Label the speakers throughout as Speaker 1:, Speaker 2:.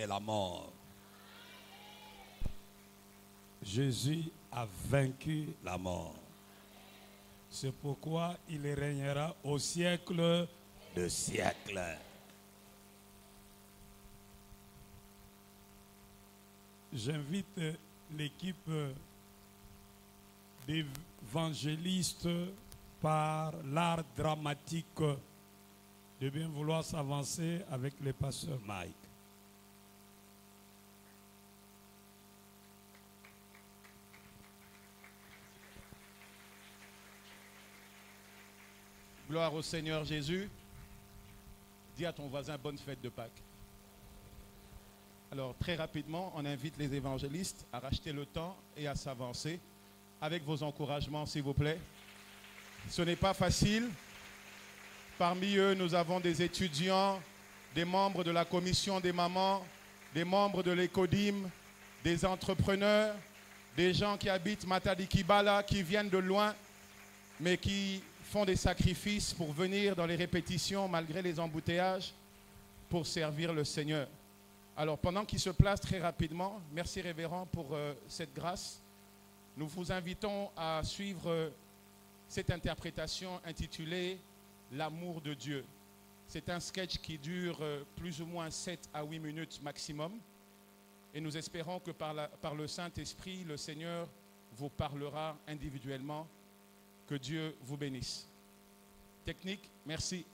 Speaker 1: de la mort. Jésus a vaincu la mort. C'est pourquoi il régnera au siècle des siècles. J'invite l'équipe d'évangélistes par l'art dramatique de bien vouloir s'avancer avec le pasteur Mike.
Speaker 2: Gloire au Seigneur Jésus. Dis à ton voisin bonne fête de Pâques. Alors très rapidement, on invite les évangélistes à racheter le temps et à s'avancer avec vos encouragements s'il vous plaît. Ce n'est pas facile. Parmi eux, nous avons des étudiants, des membres de la commission des mamans, des membres de l'Écodim, des entrepreneurs, des gens qui habitent Matadi-Kibala, qui viennent de loin, mais qui font des sacrifices pour venir dans les répétitions malgré les embouteillages pour servir le Seigneur. Alors pendant qu'ils se placent très rapidement, merci révérend pour cette grâce, nous vous invitons à suivre cette interprétation intitulée « L'amour de Dieu ». C'est un sketch qui dure plus ou moins 7 à 8 minutes maximum et nous espérons que par le Saint-Esprit, le Seigneur vous parlera individuellement. Que Dieu vous bénisse. Technique, merci.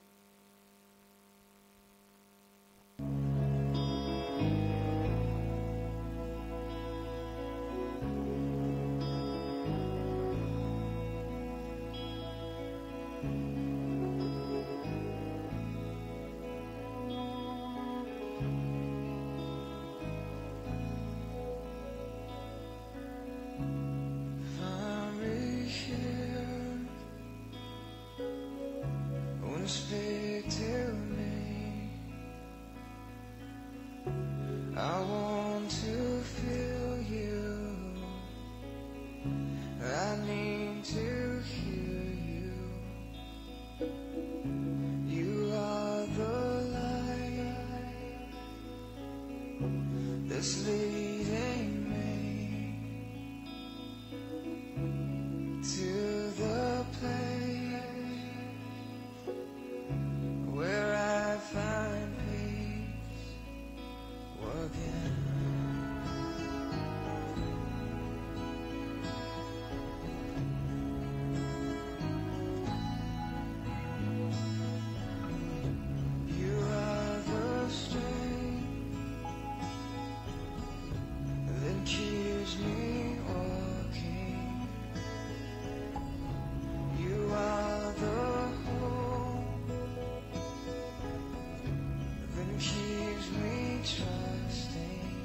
Speaker 3: Speak to me. I want to feel you. I need to hear you. You are the light that's leading me to the place where I find peace again. You are the strength that keeps me walking. You are the hope that keeps me trusting.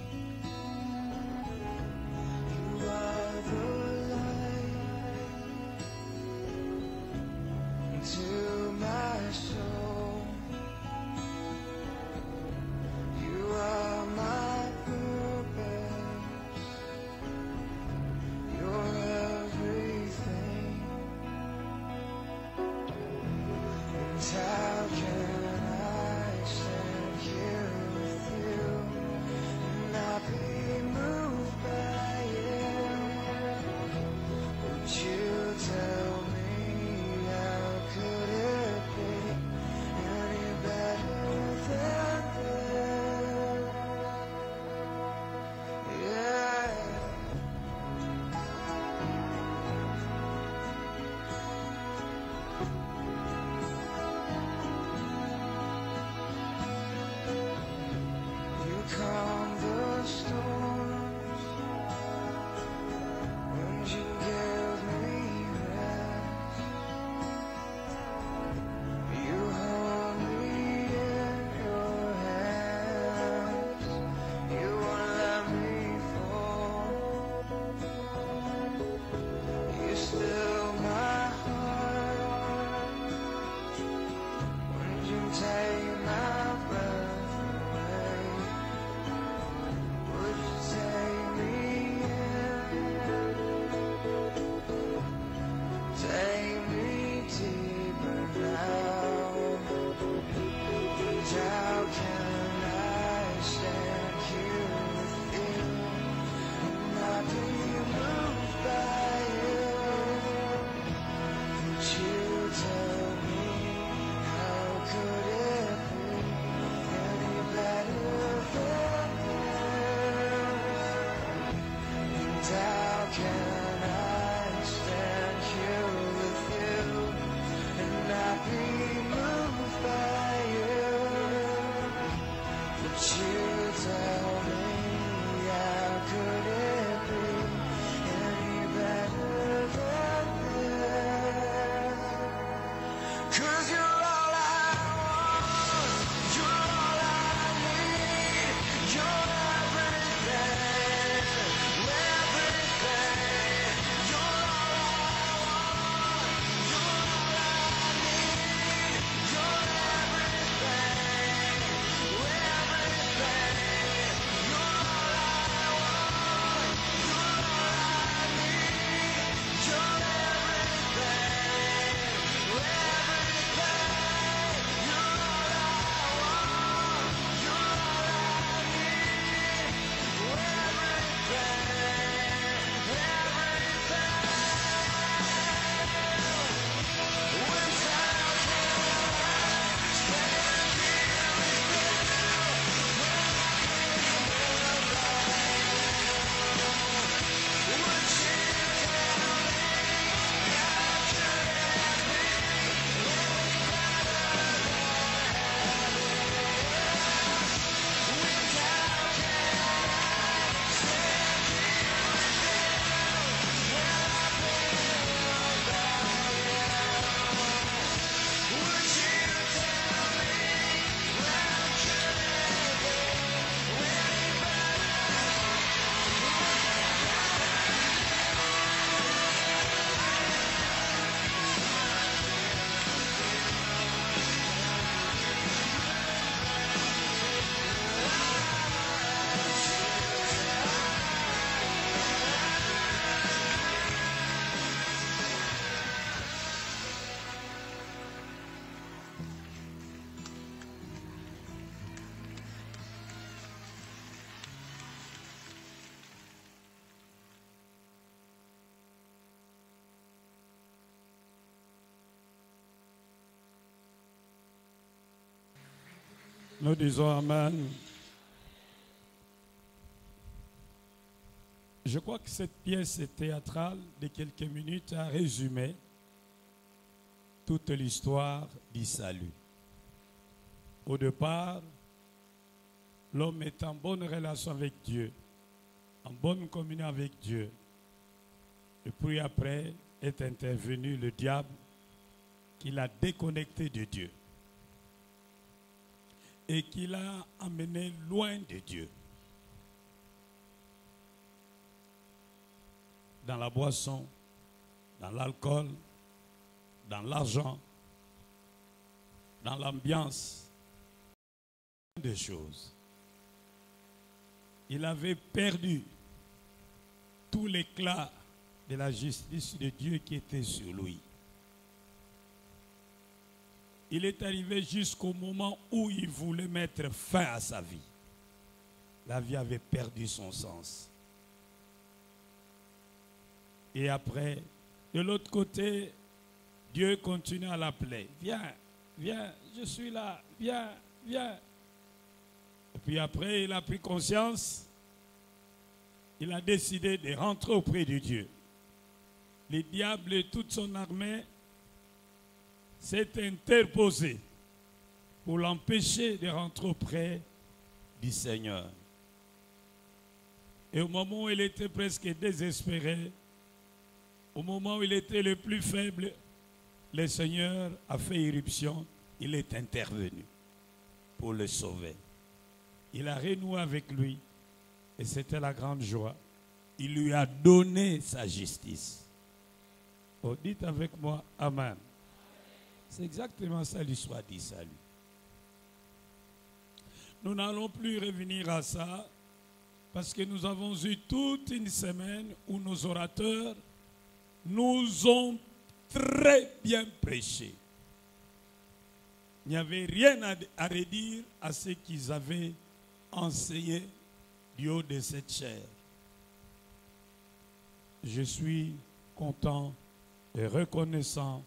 Speaker 1: Nous disons Amen. Je crois que cette pièce théâtrale de quelques minutes a résumé toute l'histoire du salut. Au départ, l'homme est en bonne relation avec Dieu, en bonne communion avec Dieu. Et puis après est intervenu le diable qui l'a déconnecté de Dieu et qui l'a amené loin de Dieu. Dans la boisson, dans l'alcool, dans l'argent, dans l'ambiance, des choses. Il avait perdu tout l'éclat de la justice de Dieu qui était sur lui. Il est arrivé jusqu'au moment où il voulait mettre fin à sa vie. La vie avait perdu son sens. Et après, de l'autre côté, Dieu continue à l'appeler. Viens, viens, je suis là, viens, viens. Et puis après, il a pris conscience. Il a décidé de rentrer auprès de Dieu. Le diable et toute son armée s'est interposé pour l'empêcher de rentrer auprès du Seigneur. Et au moment où il était presque désespéré, au moment où il était le plus faible, le Seigneur a fait irruption. Il est intervenu pour le sauver. Il a renoué avec lui et c'était la grande joie. Il lui a donné sa justice. Oh, dites avec moi, Amen. C'est exactement ça l'histoire du salut. Nous n'allons plus revenir à ça parce que nous avons eu toute une semaine où nos orateurs nous ont très bien prêché. Il n'y avait rien à redire à ce qu'ils avaient enseigné du haut de cette chair. Je suis content et reconnaissant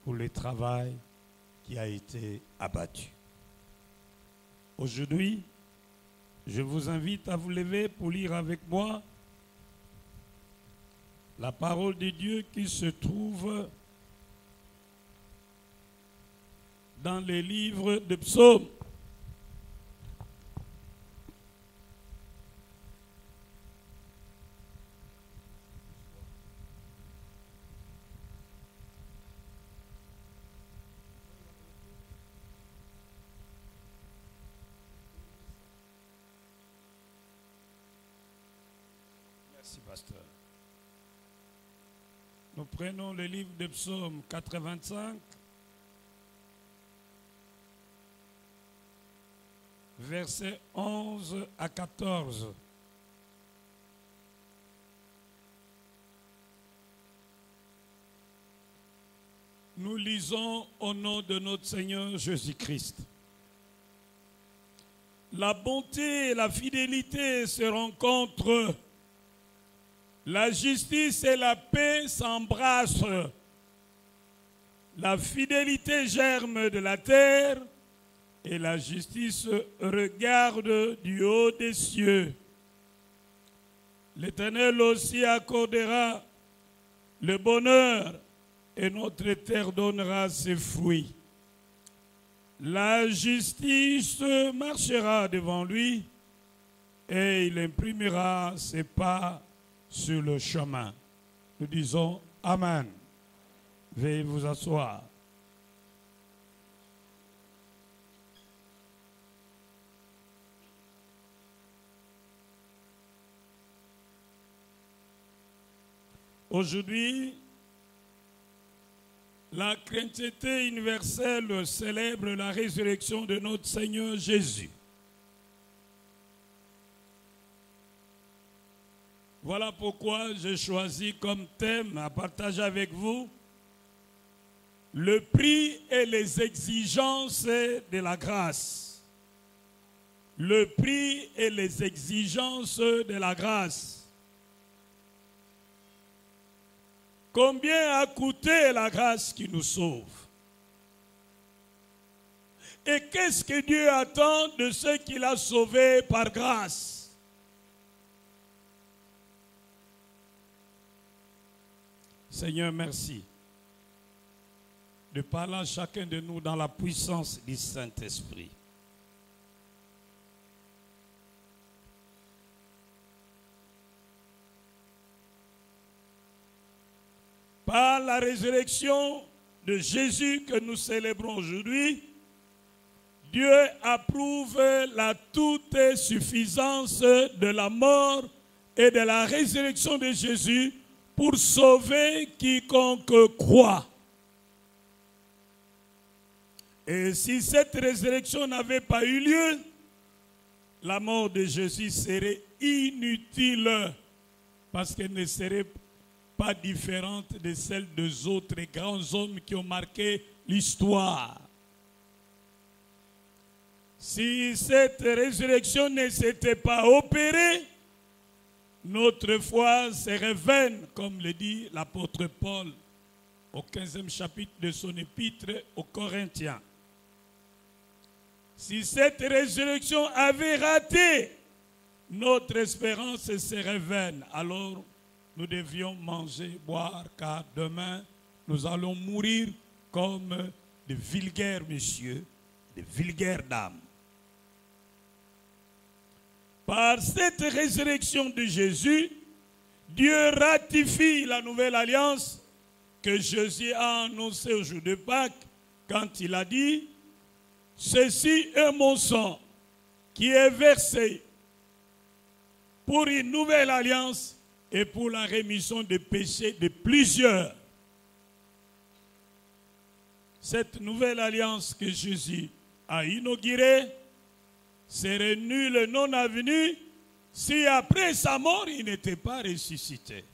Speaker 1: pour le travail qui a été abattu. Aujourd'hui, je vous invite à vous lever pour lire avec moi la parole de Dieu qui se trouve dans les livres de psaumes. Merci, pasteur. Nous prenons le livre de psaumes 85, versets 11 à 14. Nous lisons au nom de notre Seigneur Jésus-Christ. La bonté et la fidélité se rencontrent. La justice et la paix s'embrassent. La fidélité germe de la terre et la justice regarde du haut des cieux. L'Éternel aussi accordera le bonheur et notre terre donnera ses fruits. La justice marchera devant lui et il imprimera ses pas sur le chemin. Nous disons Amen. Veuillez vous asseoir. Aujourd'hui, la chrétienté universelle célèbre la résurrection de notre Seigneur Jésus. Voilà pourquoi j'ai choisi comme thème à partager avec vous le prix et les exigences de la grâce. Le prix et les exigences de la grâce. Combien a coûté la grâce qui nous sauve? Et qu'est-ce que Dieu attend de ceux qu'il a sauvés par grâce? Seigneur, merci de parler à chacun de nous dans la puissance du Saint-Esprit. Par la résurrection de Jésus que nous célébrons aujourd'hui, Dieu approuve la toute suffisance de la mort et de la résurrection de Jésus pour sauver quiconque croit. Et si cette résurrection n'avait pas eu lieu, la mort de Jésus serait inutile parce qu'elle ne serait pas différente de celle des autres grands hommes qui ont marqué l'histoire. Si cette résurrection ne s'était pas opérée, notre foi serait vaine, comme le dit l'apôtre Paul au 15e chapitre de son épître aux Corinthiens. Si cette résurrection avait raté, notre espérance serait vaine. Alors, nous devions manger, boire, car demain, nous allons mourir comme de vulgaires messieurs, de vulgaires dames. Par cette résurrection de Jésus, Dieu ratifie la nouvelle alliance que Jésus a annoncée au jour de Pâques quand il a dit « Ceci est mon sang qui est versé pour une nouvelle alliance et pour la rémission des péchés de plusieurs. » Cette nouvelle alliance que Jésus a inaugurée serait nulle non avenue si après sa mort il n'était pas ressuscité.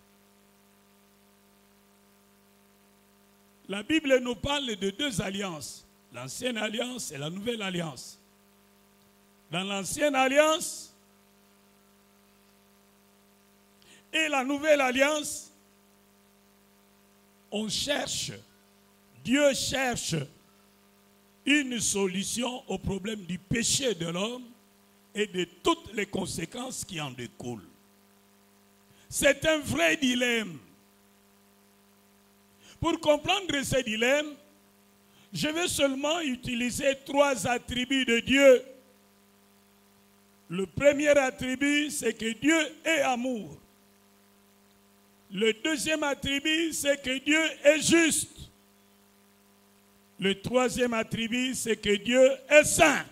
Speaker 1: La Bible nous parle de deux alliances, l'ancienne alliance et la nouvelle alliance. Dans l'ancienne alliance et la nouvelle alliance, on cherche, Dieu cherche une solution au problème du péché de l'homme et de toutes les conséquences qui en découlent. C'est un vrai dilemme. Pour comprendre ce dilemme, je vais seulement utiliser 3 attributs de Dieu. Le premier attribut, c'est que Dieu est amour. Le deuxième attribut, c'est que Dieu est juste. Le troisième attribut, c'est que Dieu est saint.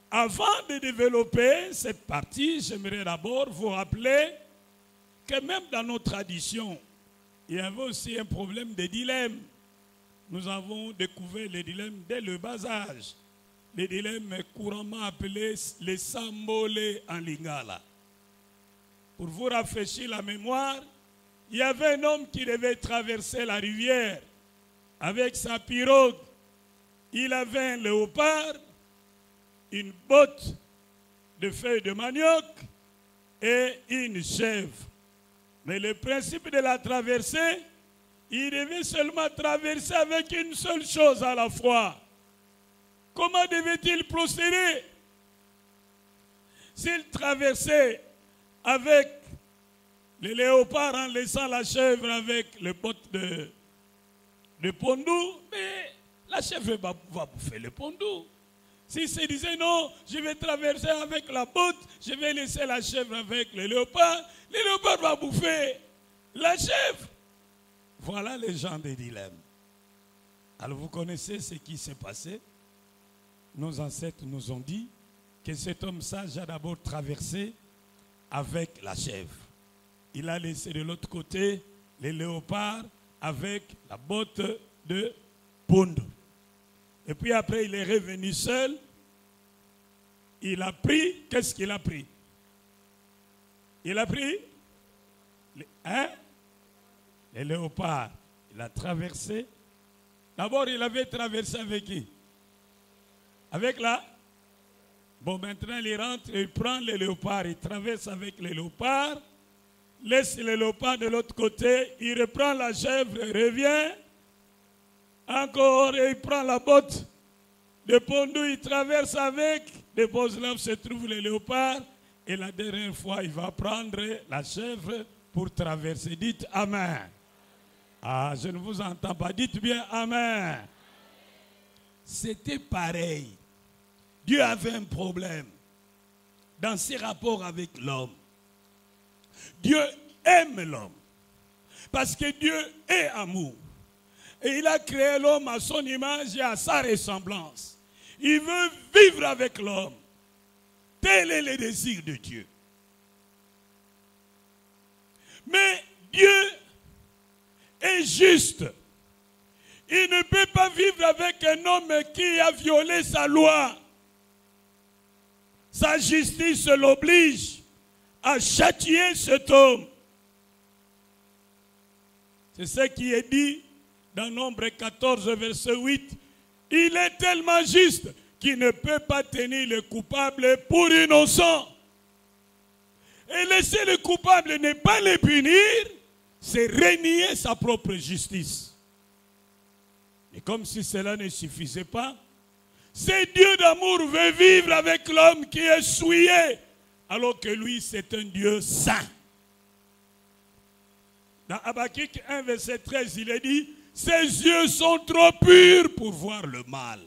Speaker 1: Avant de développer cette partie, j'aimerais d'abord vous rappeler que même dans nos traditions, il y avait aussi un problème de dilemme. Nous avons découvert les dilemmes dès le bas âge. Les dilemmes couramment appelés les sambolés en lingala. Pour vous rafraîchir la mémoire, il y avait un homme qui devait traverser la rivière avec sa pirogue. Il avait un léopard, une botte de feuilles de manioc et une chèvre. Mais le principe de la traversée, il devait seulement traverser avec une seule chose à la fois. Comment devait-il procéder? S'il traversait avec le léopard en laissant la chèvre avec les bottes de pondou, mais la chèvre va bouffer le pondou. S'il se disait non, je vais traverser avec la botte, je vais laisser la chèvre avec le léopard va bouffer la chèvre. Voilà les gens des dilemmes. Alors vous connaissez ce qui s'est passé. Nos ancêtres nous ont dit que cet homme sage a d'abord traversé avec la chèvre. Il a laissé de l'autre côté les léopards avec la botte de pondou. Et puis après, il est revenu seul. Il a pris, qu'est-ce qu'il a pris? Il a pris les léopards. Il a traversé. D'abord, il avait traversé avec qui? Avec la... Bon, maintenant, il rentre, il prend les léopards, il traverse avec les léopards, laisse les léopards de l'autre côté, il reprend la chèvre, il revient, encore, et il prend la botte de pont d'où il traverse avec, de Boslav se trouve le léopard, et la dernière fois, il va prendre la chèvre pour traverser. Dites Amen. Ah, je ne vous entends pas. Dites bien Amen. C'était pareil. Dieu avait un problème dans ses rapports avec l'homme. Dieu aime l'homme parce que Dieu est amour. Et il a créé l'homme à son image et à sa ressemblance. Il veut vivre avec l'homme. Tel est le désir de Dieu. Mais Dieu est juste. Il ne peut pas vivre avec un homme qui a violé sa loi. Sa justice l'oblige à châtier cet homme. C'est ce qui est dit dans Nombre 14, verset 8. Il est tellement juste qu'il ne peut pas tenir le coupable pour innocent. Et laisser le coupable ne pas le punir, c'est renier sa propre justice. Et comme si cela ne suffisait pas, ce Dieu d'amour veut vivre avec l'homme qui est souillé, alors que lui, c'est un Dieu saint. Dans Habakkuk 1, verset 13, il est dit, « Ses yeux sont trop purs pour voir le mal. »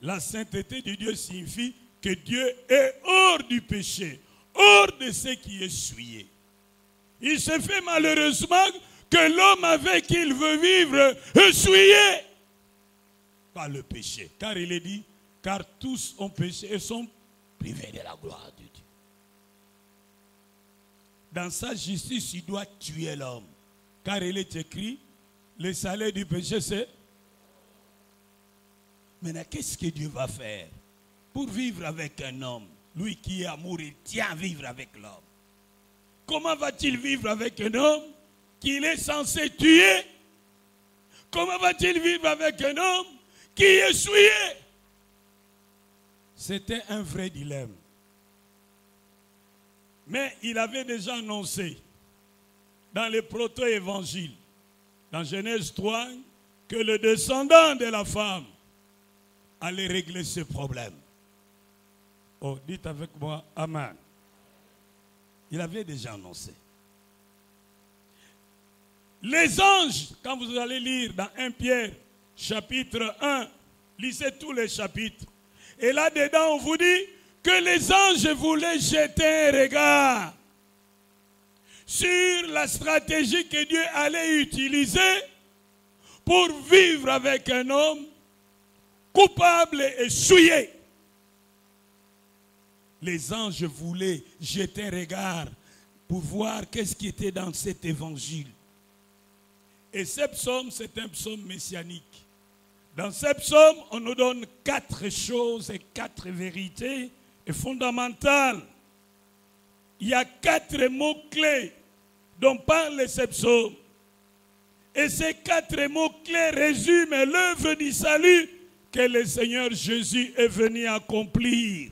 Speaker 1: La sainteté de Dieu signifie que Dieu est hors du péché, hors de ce qui est souillé. Il se fait malheureusement que l'homme avec qui il veut vivre est souillé par le péché. Car il est dit, car tous ont péché et sont privés de la gloire de Dieu. Dans sa justice, il doit tuer l'homme. Car il est écrit, le salaire du péché c'est... Maintenant, qu'est-ce que Dieu va faire pour vivre avec un homme? Lui qui est amour, il tient à vivre avec l'homme. Comment va-t-il vivre avec un homme qu'il est censé tuer? Comment va-t-il vivre avec un homme qui est souillé? C'était un vrai dilemme. Mais il avait déjà annoncé dans les proto-évangiles, dans Genèse 3, que le descendant de la femme allait régler ce problème. Oh, dites avec moi, Amen. Il avait déjà annoncé. Les anges, quand vous allez lire dans 1 Pierre, chapitre 1, lisez tous les chapitres. Et là-dedans, on vous dit que les anges voulaient jeter un regard sur la stratégie que Dieu allait utiliser pour vivre avec un homme coupable et souillé. Les anges voulaient jeter un regard pour voir qu'est-ce qui était dans cet évangile. Et ce psaume, c'est un psaume messianique. Dans ce psaume, on nous donne 4 choses et 4 vérités fondamentales. Il y a 4 mots-clés dont parle ce psaume. Et ces 4 mots-clés résument l'œuvre du salut que le Seigneur Jésus est venu accomplir.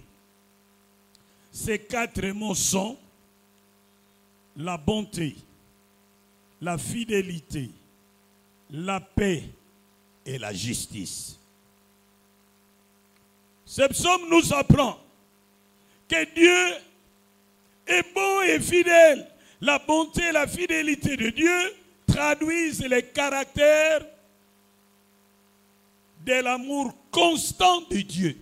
Speaker 1: Ces 4 mots sont la bonté, la fidélité, la paix et la justice. Ce psaume nous apprend que Dieu est bon et fidèle. La bonté et la fidélité de Dieu traduisent les caractères de l'amour constant de Dieu.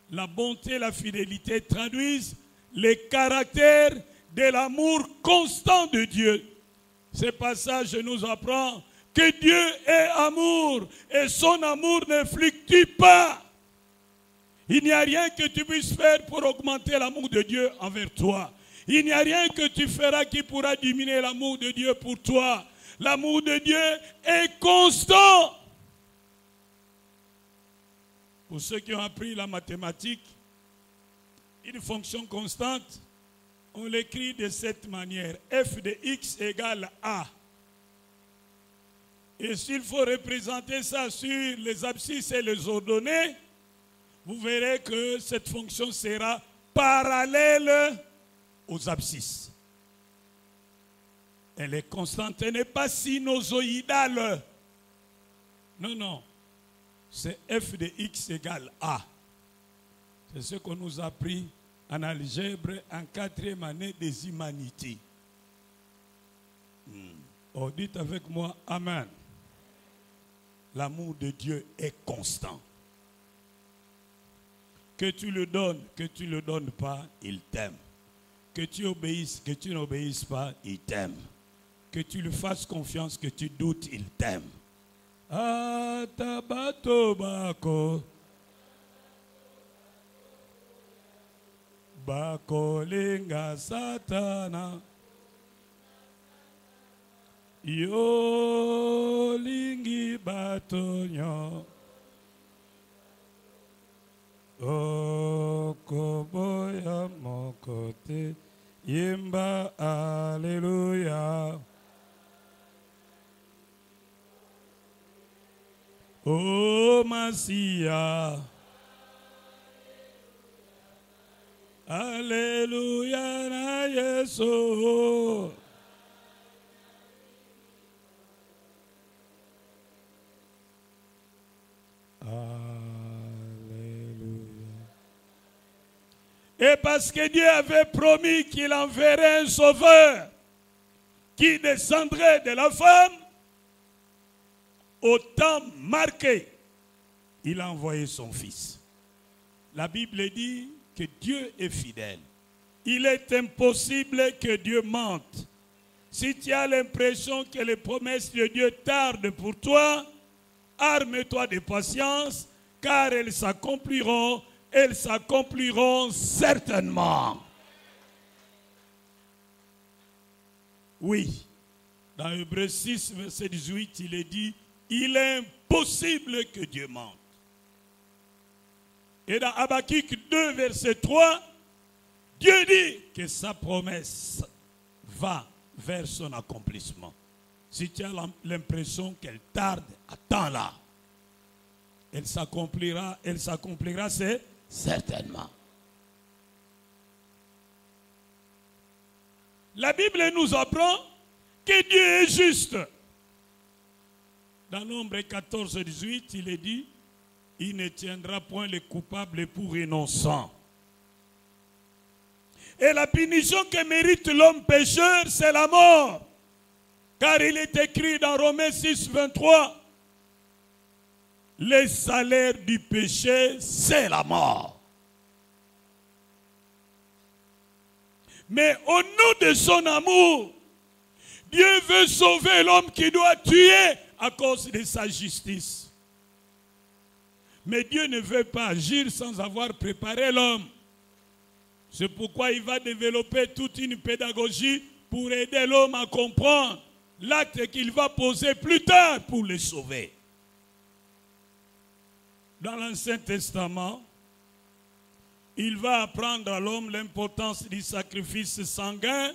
Speaker 1: La bonté et la fidélité traduisent les caractères de l'amour constant de Dieu. Ce passage nous apprend que Dieu est amour et son amour ne fluctue pas. Il n'y a rien que tu puisses faire pour augmenter l'amour de Dieu envers toi. Il n'y a rien que tu feras qui pourra diminuer l'amour de Dieu pour toi. L'amour de Dieu est constant. Pour ceux qui ont appris la mathématique, une fonction constante, on l'écrit de cette manière. F de x égale A. Et s'il faut représenter ça sur les abscisses et les ordonnées, vous verrez que cette fonction sera parallèle aux abscisses. Elle est constante, elle n'est pas sinusoïdale. Non, non. C'est f de x égale a. C'est ce qu'on nous a appris en algèbre en 4e année des humanités. Oh, dites avec moi, amen. L'amour de Dieu est constant. Que tu le donnes, que tu ne le donnes pas, il t'aime. Que tu obéisses, que tu n'obéisses pas, il t'aime. Que tu lui fasses confiance, que tu doutes, il t'aime. Atabato bako bako linga satana yo lingi batonyo okoboya mokote yimba alleluia. Oh Masia, Alléluia na Yesu. Alléluia. Et parce que Dieu avait promis qu'il enverrait un sauveur qui descendrait de la femme, au temps marqué, il a envoyé son fils. La Bible dit que Dieu est fidèle. Il est impossible que Dieu mente. Si tu as l'impression que les promesses de Dieu tardent pour toi, arme-toi de patience, car elles s'accompliront certainement. Oui, dans Hébreux 6, verset 18, il est dit, il est impossible que Dieu mente. Et dans Habakkuk 2, verset 3, Dieu dit que sa promesse va vers son accomplissement. Si tu as l'impression qu'elle tarde, attends-la. Elle s'accomplira, c'est certainement. La Bible nous apprend que Dieu est juste. Dans Nombre 14, 18, il est dit, il ne tiendra point les coupables pour innocents. Et la punition que mérite l'homme pécheur, c'est la mort. Car il est écrit dans Romains 6, 23, le salaire du péché, c'est la mort. Mais au nom de son amour, Dieu veut sauver l'homme qui doit tuer à cause de sa justice. Mais Dieu ne veut pas agir sans avoir préparé l'homme. C'est pourquoi il va développer toute une pédagogie pour aider l'homme à comprendre l'acte qu'il va poser plus tard pour le sauver. Dans l'Ancien Testament, il va apprendre à l'homme l'importance du sacrifice sanguin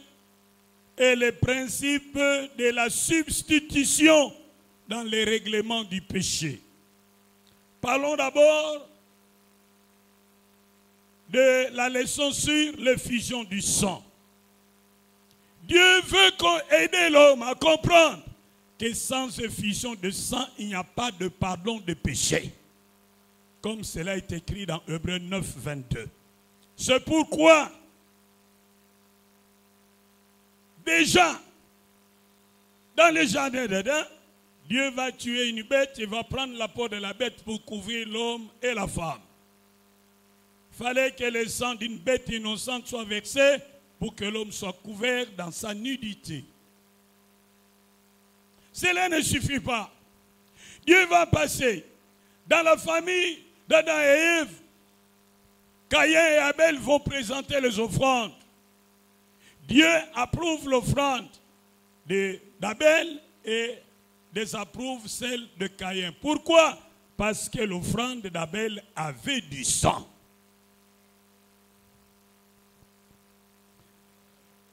Speaker 1: et les principes de la substitution dans les règlements du péché. Parlons d'abord de la leçon sur l'effusion du sang. Dieu veut aider l'homme à comprendre que sans effusion de sang, il n'y a pas de pardon de péché. Comme cela est écrit dans Hébreux 9, 22. C'est pourquoi, déjà, dans le jardin d'Éden, Dieu va tuer une bête, il va prendre la peau de la bête pour couvrir l'homme et la femme. Il fallait que le sang d'une bête innocente soit versé pour que l'homme soit couvert dans sa nudité. Cela ne suffit pas. Dieu va passer dans la famille d'Adam et Ève. Caïn et Abel vont présenter les offrandes. Dieu approuve l'offrande d'Abel et désapprouve celle de Caïn. Pourquoi? Parce que l'offrande d'Abel avait du sang.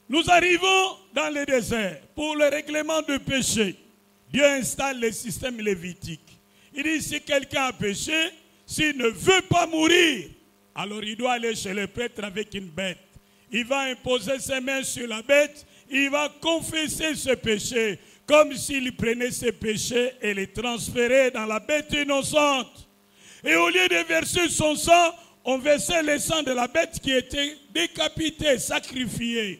Speaker 1: Nous arrivons dans le désert. Pour le règlement de péché, Dieu installe le système lévitique. Il dit, si quelqu'un a péché, s'il ne veut pas mourir, alors il doit aller chez le prêtre avec une bête. Il va imposer ses mains sur la bête, il va confesser ce péché. comme s'il prenait ses péchés et les transférait dans la bête innocente. Et au lieu de verser son sang, on versait le sang de la bête qui était décapitée, sacrifiée.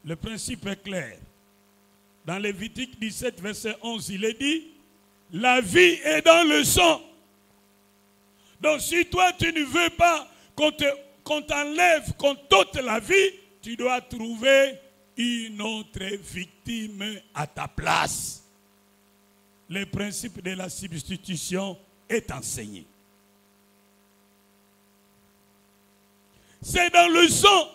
Speaker 1: Le principe est clair. Dans Lévitique 17, verset 11, il est dit, la vie est dans le sang. Donc si toi tu ne veux pas qu'on t'enlève, qu'on t'ôte la vie, tu dois trouver une autre victime à ta place. Le principe de la substitution est enseigné. C'est dans le sang.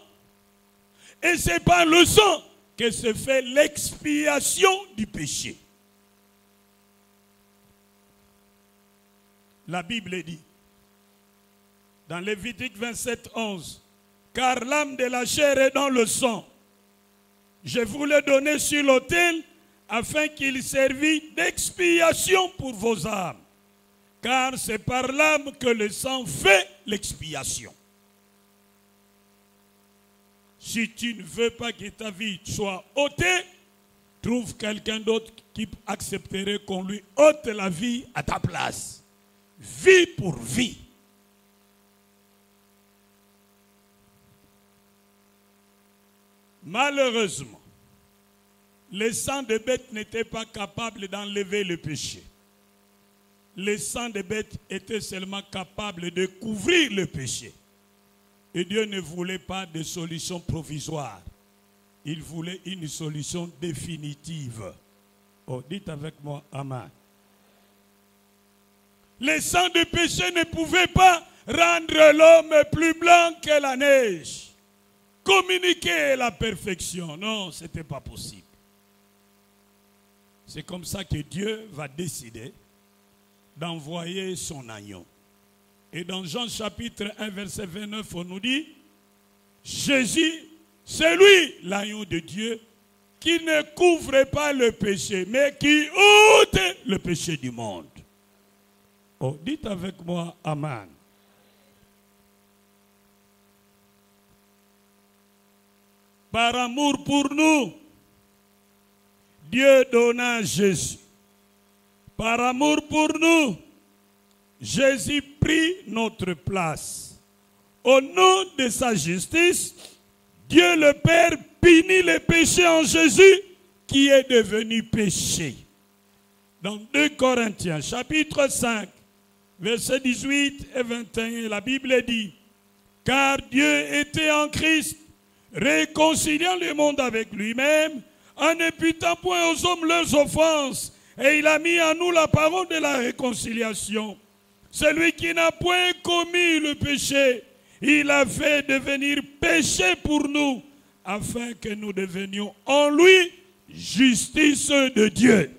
Speaker 1: Et c'est par le sang que se fait l'expiation du péché. La Bible dit, dans Lévitique 27, 11, car l'âme de la chair est dans le sang. Je vous l'ai donné sur l'autel afin qu'il servît d'expiation pour vos âmes. Car c'est par l'âme que le sang fait l'expiation. Si tu ne veux pas que ta vie soit ôtée, trouve quelqu'un d'autre qui accepterait qu'on lui ôte la vie à ta place. Vie pour vie. Malheureusement, le sang de bête n'était pas capable d'enlever le péché. Le sang de bête était seulement capable de couvrir le péché. Et Dieu ne voulait pas de solution provisoire. Il voulait une solution définitive. Oh, dites avec moi, amen. Le sang de péché ne pouvait pas rendre l'homme plus blanc que la neige. Communiquer la perfection. Non, ce n'était pas possible. C'est comme ça que Dieu va décider d'envoyer son agneau. Et dans Jean chapitre 1, verset 29, on nous dit, Jésus, c'est lui, l'agneau de Dieu, qui ne couvre pas le péché, mais qui ôte le péché du monde. Oh, dites avec moi, amen. Par amour pour nous, Dieu donna Jésus. Par amour pour nous, Jésus prit notre place. Au nom de sa justice, Dieu le Père punit le péché en Jésus qui est devenu péché. Dans 2 Corinthiens, chapitre 5, versets 18 et 21, la Bible dit, « Car Dieu était en Christ, réconciliant le monde avec lui-même, en n'imputant point aux hommes leurs offenses, et il a mis en nous la parole de la réconciliation. Celui qui n'a point commis le péché, il a fait devenir péché pour nous, afin que nous devenions en lui justice de Dieu. »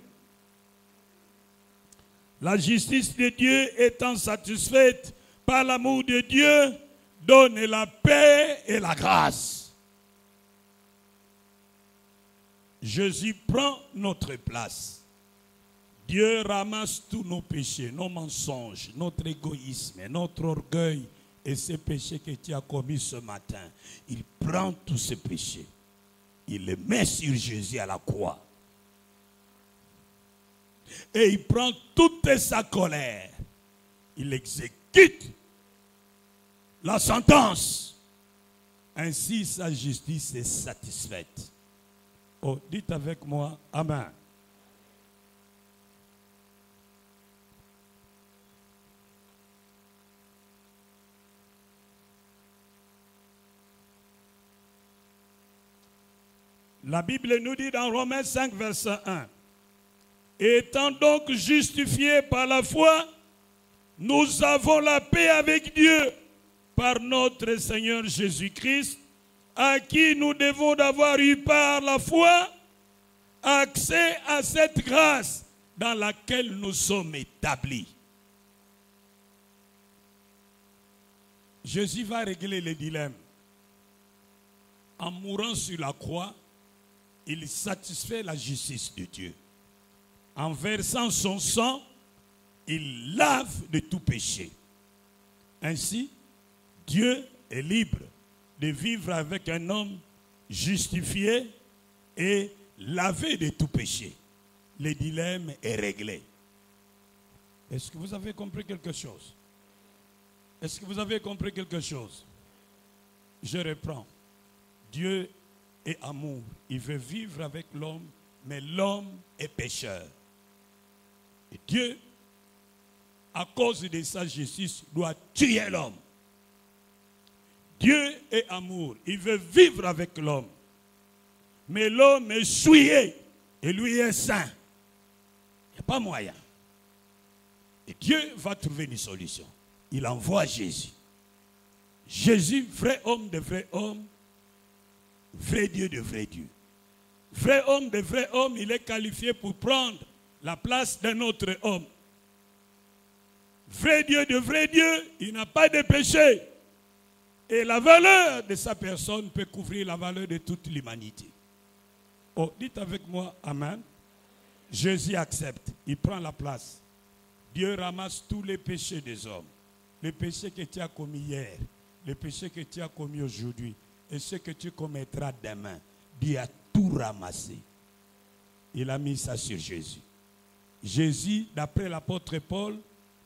Speaker 1: La justice de Dieu étant satisfaite par l'amour de Dieu, donne la paix et la grâce. Jésus prend notre place. Dieu ramasse tous nos péchés, nos mensonges, notre égoïsme, notre orgueil et ces péchés que tu as commis ce matin. Il prend tous ces péchés. Il les met sur Jésus à la croix. Et il prend toute sa colère. Il exécute la sentence. Ainsi, sa justice est satisfaite. Oh, dites avec moi, amen. La Bible nous dit dans Romains 5, verset 1, « Étant donc justifiés par la foi, nous avons la paix avec Dieu par notre Seigneur Jésus-Christ, à qui nous devons d'avoir eu par la foi accès à cette grâce dans laquelle nous sommes établis. » Jésus va régler le dilemme. En mourant sur la croix, il satisfait la justice de Dieu. En versant son sang, il lave de tout péché. Ainsi, Dieu est libre de vivre avec un homme justifié et lavé de tout péché. Le dilemme est réglé. Est-ce que vous avez compris quelque chose? Est-ce que vous avez compris quelque chose? Je reprends. Dieu est amour. Il veut vivre avec l'homme, mais l'homme est pécheur. Et Dieu, à cause de sa justice, doit tuer l'homme. Dieu est amour. Il veut vivre avec l'homme. Mais l'homme est souillé et lui est saint. Il n'y a pas moyen. Et Dieu va trouver une solution. Il envoie Jésus. Jésus, vrai homme de vrai homme, vrai Dieu de vrai Dieu. Vrai homme de vrai homme, il est qualifié pour prendre la place d'un autre homme. Vrai Dieu de vrai Dieu, il n'a pas de péché. Et la valeur de sa personne peut couvrir la valeur de toute l'humanité. Oh, dites avec moi, amen. Jésus accepte, il prend la place. Dieu ramasse tous les péchés des hommes. Les péchés que tu as commis hier, les péchés que tu as commis aujourd'hui et ceux que tu commettras demain. Dieu a tout ramassé. Il a mis ça sur Jésus. Jésus, d'après l'apôtre Paul,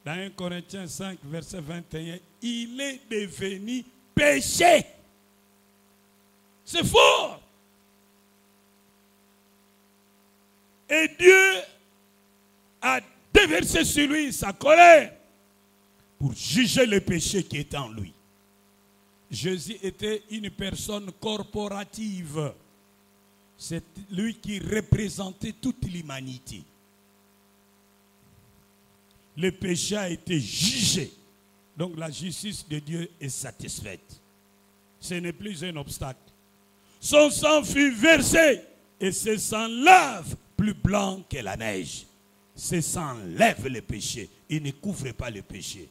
Speaker 1: dans 1 Corinthiens 5, verset 21, il est devenu péché. C'est fort. Et Dieu a déversé sur lui sa colère pour juger le péché qui est en lui. Jésus était une personne corporative. C'est lui qui représentait toute l'humanité. Le péché a été jugé. Donc la justice de Dieu est satisfaite. Ce n'est plus un obstacle. Son sang fut versé et ce sang lave plus blanc que la neige. Ce sang lève le péché. Il ne couvre pas le péché.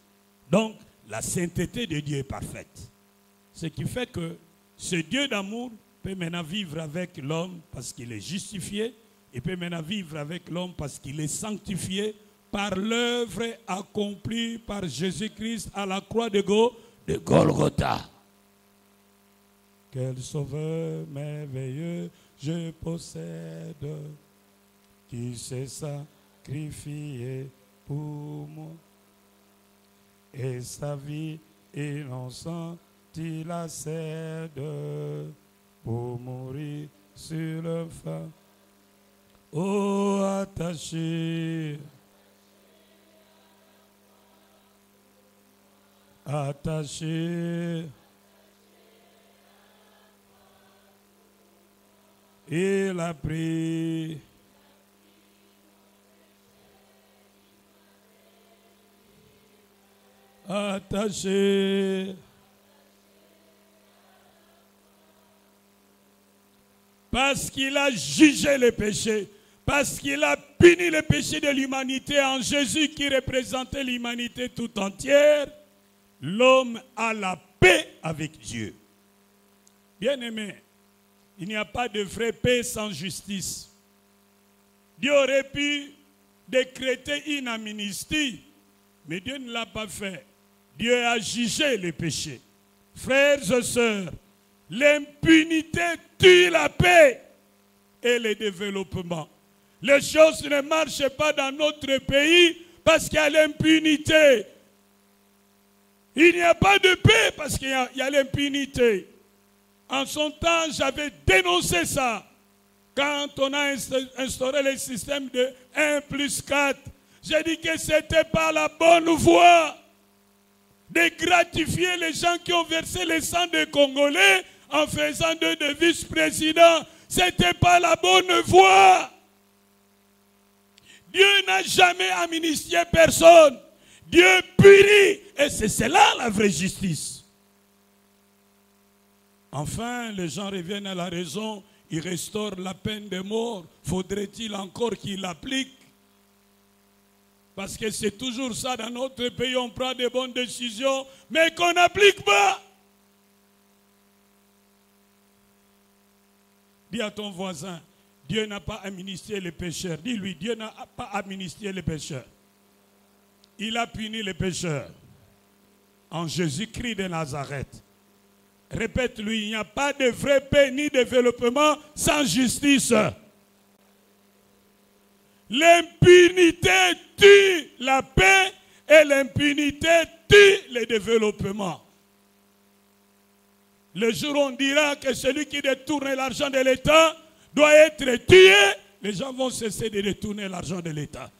Speaker 1: Donc la sainteté de Dieu est parfaite. Ce qui fait que ce Dieu d'amour peut maintenant vivre avec l'homme parce qu'il est justifié. Il peut maintenant vivre avec l'homme parce qu'il est sanctifié par l'œuvre accomplie par Jésus-Christ à la croix de Golgotha. Quel sauveur merveilleux je possède, qui s'est sacrifié pour moi. Et sa vie innocente, il la cède pour mourir sur le feu. Oh, attaché. Attaché, il a pris attaché, parce qu'il a jugé le péché, parce qu'il a puni le péché de l'humanité en Jésus qui représentait l'humanité tout entière. L'homme a la paix avec Dieu. Bien-aimé, il n'y a pas de vraie paix sans justice. Dieu aurait pu décréter une amnistie, mais Dieu ne l'a pas fait. Dieu a jugé les péchés. Frères et sœurs, l'impunité tue la paix et le développement. Les choses ne marchent pas dans notre pays parce qu'il y a l'impunité. Il n'y a pas de paix parce qu'il y a l'impunité. En son temps, j'avais dénoncé ça. Quand on a instauré le système de 1+4, j'ai dit que ce n'était pas la bonne voie de gratifier les gens qui ont versé le sang des Congolais en faisant d'eux des vice-présidents. Ce n'était pas la bonne voie. Dieu n'a jamais amnistié personne. Dieu punit, et c'est cela la vraie justice. Enfin, les gens reviennent à la raison, ils restaurent la peine de mort. Faudrait-il encore qu'ils l'appliquent? Parce que c'est toujours ça dans notre pays, on prend de bonnes décisions, mais qu'on n'applique pas. Dis à ton voisin, Dieu n'a pas amnistié les pécheurs. Dis-lui, Dieu n'a pas amnistié les pécheurs. Il a puni les pécheurs en Jésus-Christ de Nazareth. Répète-lui, il n'y a pas de vraie paix ni développement sans justice. L'impunité tue la paix et l'impunité tue le développement. Le jour où on dira que celui qui détourne l'argent de l'État doit être tué, les gens vont cesser de détourner l'argent de l'État.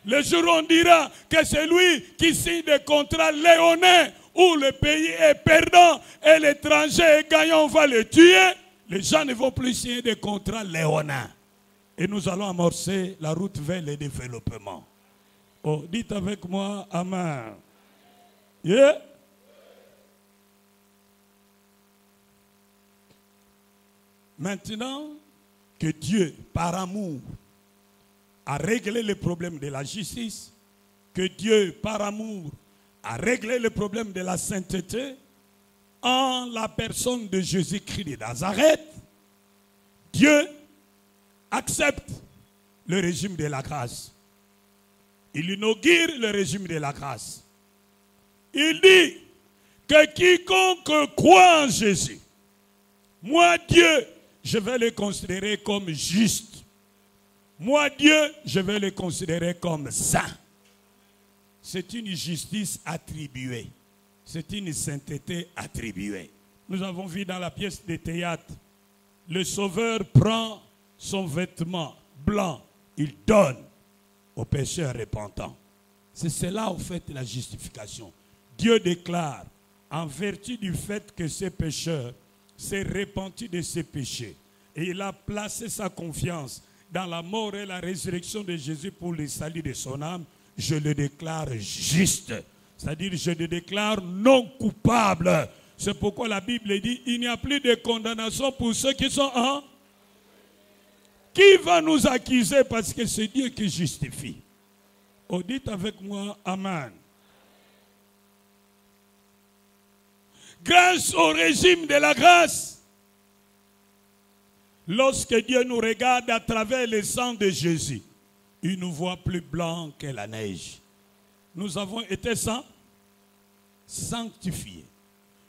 Speaker 1: Le jour où on dira que celui qui signe des contrats léonins où le pays est perdant et l'étranger est gagnant, on va le tuer, les gens ne vont plus signer des contrats léonins. Et nous allons amorcer la route vers le développement. Oh, dites avec moi, Amen. Yeah. Maintenant que Dieu, par amour, a réglé le problème de la justice, que Dieu, par amour, a réglé le problème de la sainteté, en la personne de Jésus-Christ de Nazareth, Dieu accepte le régime de la grâce. Il inaugure le régime de la grâce. Il dit que quiconque croit en Jésus, moi Dieu, je vais le considérer comme juste. Moi Dieu, je vais le considérer comme saint. C'est une justice attribuée. C'est une sainteté attribuée. Nous avons vu dans la pièce de théâtre, le Sauveur prend son vêtement blanc, il donne aux pécheurs repentants. C'est cela, au fait, la justification. Dieu déclare, en vertu du fait que ces pécheurs s'est repenti de ses péchés, et il a placé sa confiance dans la mort et la résurrection de Jésus pour le salut de son âme, je le déclare juste. C'est-à-dire, je le déclare non coupable. C'est pourquoi la Bible dit, il n'y a plus de condamnation pour ceux qui sont en... Qui va nous accuser parce que c'est Dieu qui justifie? Oh, dites avec moi, Amen. Grâce au régime de la grâce, lorsque Dieu nous regarde à travers le sang de Jésus, il nous voit plus blanc que la neige. Nous avons été sanctifiés.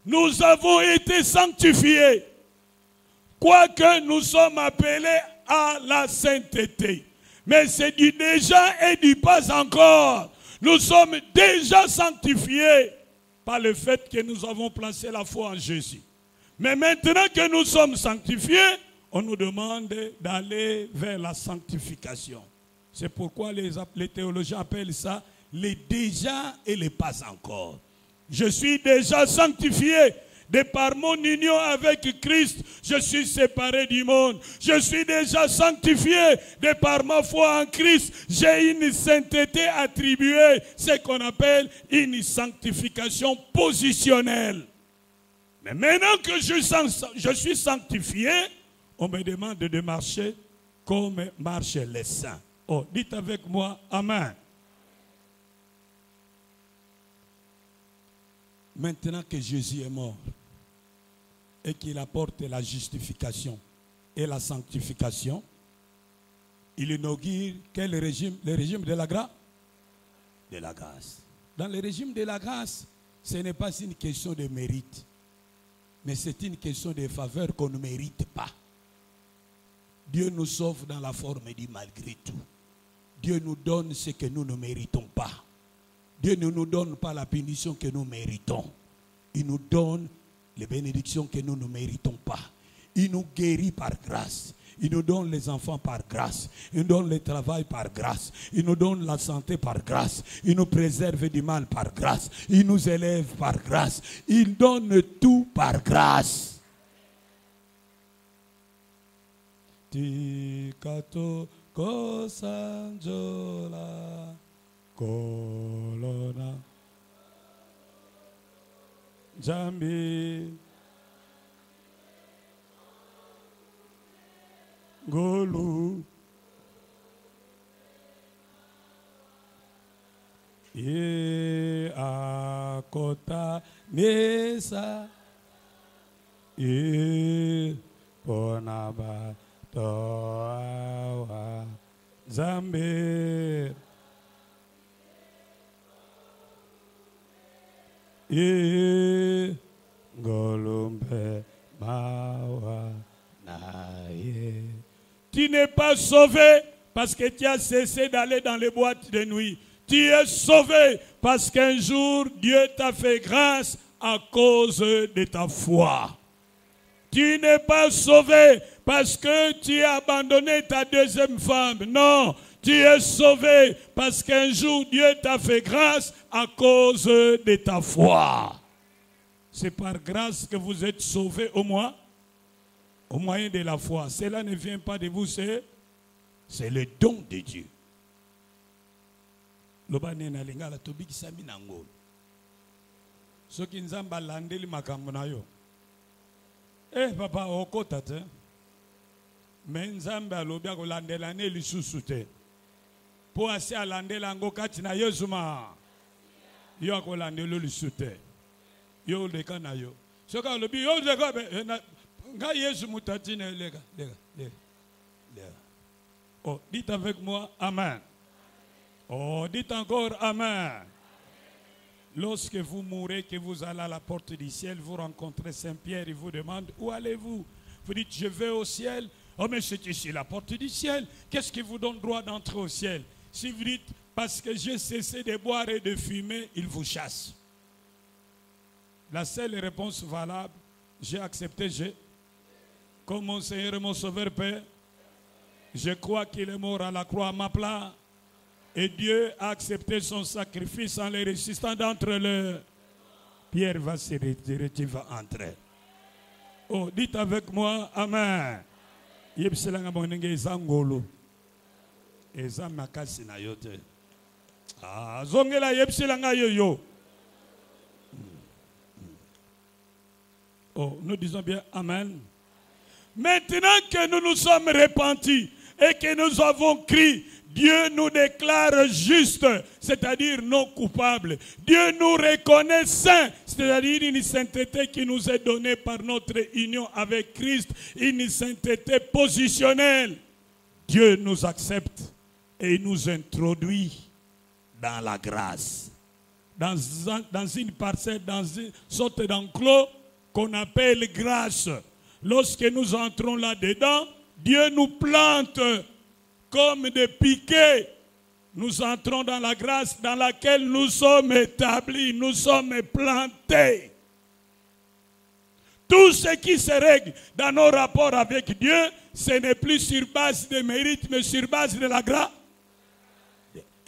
Speaker 1: Nous avons été sanctifiés. Quoique nous sommes appelés à la sainteté. Mais c'est du déjà et du pas encore. Nous sommes déjà sanctifiés par le fait que nous avons placé la foi en Jésus. Mais maintenant que nous sommes sanctifiés, on nous demande d'aller vers la sanctification. C'est pourquoi les théologiens appellent ça les déjà et les pas encore. Je suis déjà sanctifié. De par mon union avec Christ, je suis séparé du monde. Je suis déjà sanctifié. De par ma foi en Christ, j'ai une sainteté attribuée. Ce qu'on appelle une sanctification positionnelle. Mais maintenant que je suis sanctifié, on me demande de marcher comme marchent les saints. Oh, dites avec moi, Amen. Maintenant que Jésus est mort et qu'il apporte la justification et la sanctification, il inaugure quel régime? Le régime de la grâce? De la grâce. Dans le régime de la grâce, ce n'est pas une question de mérite, mais c'est une question de faveur qu'on ne mérite pas. Dieu nous sauve dans la forme du malgré tout. Dieu nous donne ce que nous ne méritons pas. Dieu ne nous donne pas la punition que nous méritons. Il nous donne les bénédictions que nous ne méritons pas. Il nous guérit par grâce. Il nous donne les enfants par grâce. Il nous donne le travail par grâce. Il nous donne la santé par grâce. Il nous préserve du mal par grâce. Il nous élève par grâce. Il donne tout par grâce. Tikato kosanjola kolona jambi golu ye akota nesa ye ponaba toawa zambi ye golumbe n'es pas sauvé parce que tu as cessé d'aller dans les boîtes de nuit. Tu es sauvé parce qu'un jour, Dieu t'a fait grâce à cause de ta foi. Tu n'es pas sauvé parce que tu as abandonné ta deuxième femme. Non, tu es sauvé parce qu'un jour, Dieu t'a fait grâce à cause de ta foi. C'est par grâce que vous êtes sauvés au moyen de la foi. Cela ne vient pas de vous, c'est le don de Dieu. Lobane na lingala tobikisa minangolo. Soki nzamba landeli makambo na yo. Papa okota te. Mais nzamba alobi akolandela ne lisusu te. Po asi alandela ngo kati na Yesu ma. Yo akolandela lisusu te. Yo leka na yo. Soki alobi yo leka nga Yesu mutati na lega. Oh, dites avec moi amen. Oh, dites encore amen. Lorsque vous mourrez, que vous allez à la porte du ciel, vous rencontrez Saint-Pierre, il vous demande où allez-vous? Vous dites je vais au ciel. Oh mais c'est ici la porte du ciel. Qu'est-ce qui vous donne droit d'entrer au ciel? Si vous dites parce que j'ai cessé de boire et de fumer, il vous chasse. La seule réponse valable, j'ai accepté, comme mon Seigneur et mon Sauveur Père, je crois qu'il est mort à la croix à ma place. Et Dieu a accepté son sacrifice en les ressuscitant d'entre eux. Pierre va se retirer, tu vas entrer. Oh, dites avec moi, amen. Yepselanga bonenge ezangolo. Eza makasi na yote. Ah, zongela yepselanga yoyo. Oh, nous disons bien amen. Maintenant que nous nous sommes repentis et que nous avons crié, Dieu nous déclare justes, c'est-à-dire non coupables. Dieu nous reconnaît saints, c'est-à-dire une sainteté qui nous est donnée par notre union avec Christ, une sainteté positionnelle. Dieu nous accepte et nous introduit dans la grâce. Dans une parcelle, dans une sorte d'enclos qu'on appelle grâce. Lorsque nous entrons là-dedans, Dieu nous plante comme des piquets. Nous entrons dans la grâce dans laquelle nous sommes établis, nous sommes plantés. Tout ce qui se règle dans nos rapports avec Dieu, ce n'est plus sur base de mérite, mais sur base de la grâce.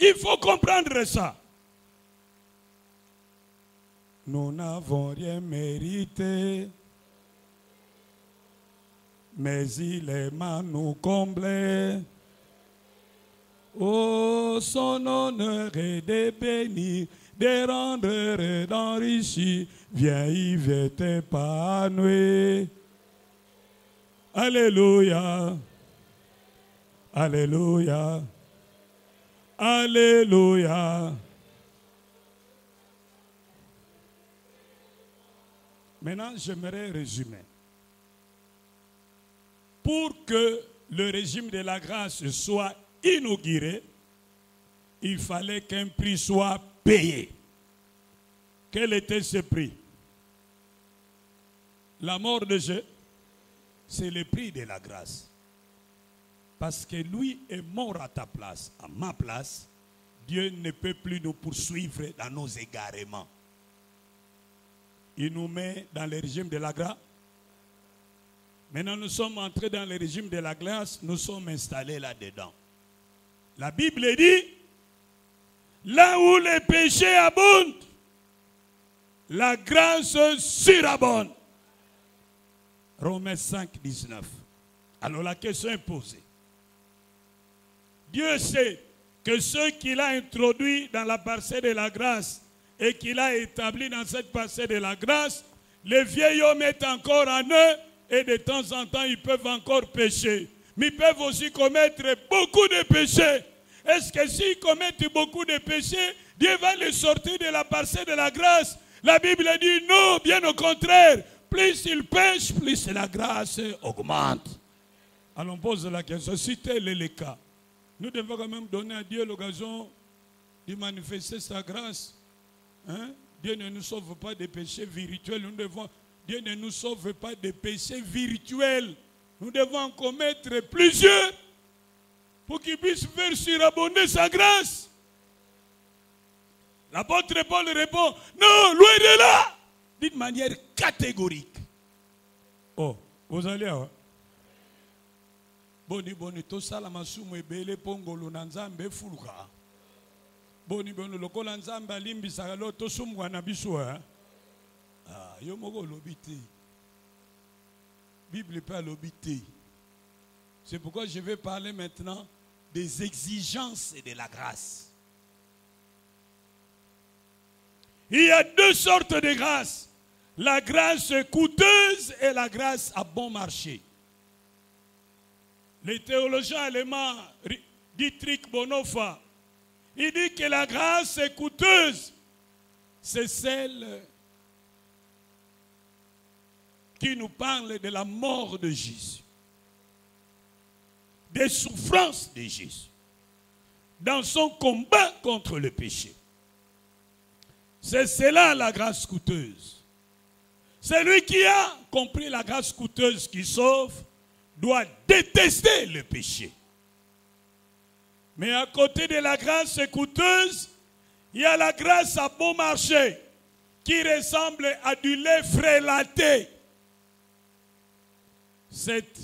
Speaker 1: Il faut comprendre ça. Nous n'avons rien mérité, mais il aima nous combler. Oh, son honneur est de bénir, de rendre et d'enrichir. Viens y t'épanouir. Alléluia. Alléluia. Alléluia. Maintenant, j'aimerais résumer. Pour que le régime de la grâce soit inauguré, il fallait qu'un prix soit payé. Quel était ce prix? La mort de Jésus, c'est le prix de la grâce. Parce que lui est mort à ta place, à ma place. Dieu ne peut plus nous poursuivre dans nos égarements. Il nous met dans le régime de la grâce. Maintenant, nous sommes entrés dans le régime de la grâce, nous sommes installés là-dedans. La Bible dit, là où les péchés abondent, la grâce surabonde. Romains 5, 19. Alors la question est posée. Dieu sait que ceux qu'il a introduits dans la parcelle de la grâce et qu'il a établis dans cette parcelle de la grâce, les vieils hommes est encore en eux et de temps en temps ils peuvent encore pécher. Mais ils peuvent aussi commettre beaucoup de péchés. Est-ce que s'ils commettent beaucoup de péchés, Dieu va les sortir de la parcelle de la grâce? La Bible dit non, bien au contraire. Plus ils pêchent, plus la grâce augmente. Alors on pose la question, si tel est le cas, nous devons quand même donner à Dieu l'occasion de manifester sa grâce. Hein? Dieu ne nous sauve pas des péchés virtuels. Dieu ne nous sauve pas des péchés virtuels. Nous devons en commettre plusieurs pour qu'il puisse faire surabonder sa grâce. L'apôtre Paul répond, non, loin de là, d'une manière catégorique. Oh, vous allez, hein? Boni, to salama sumu ebele pongolo na nzambe fuluka. Boni, lokola nzambe alimbisa lo to sumu na biso, hein? Ah, yo moko lobité. Bible pas lobité. C'est pourquoi je vais parler maintenant des exigences de la grâce. Il y a deux sortes de grâce. La grâce coûteuse et la grâce à bon marché. Le théologien allemand Dietrich Bonhoeffer, il dit que la grâce coûteuse, c'est celle qui nous parle de la mort de Jésus, des souffrances de Jésus, dans son combat contre le péché. C'est cela la grâce coûteuse. Celui qui a compris la grâce coûteuse qui sauve doit détester le péché. Mais à côté de la grâce coûteuse, il y a la grâce à bon marché qui ressemble à du lait frélaté. Cette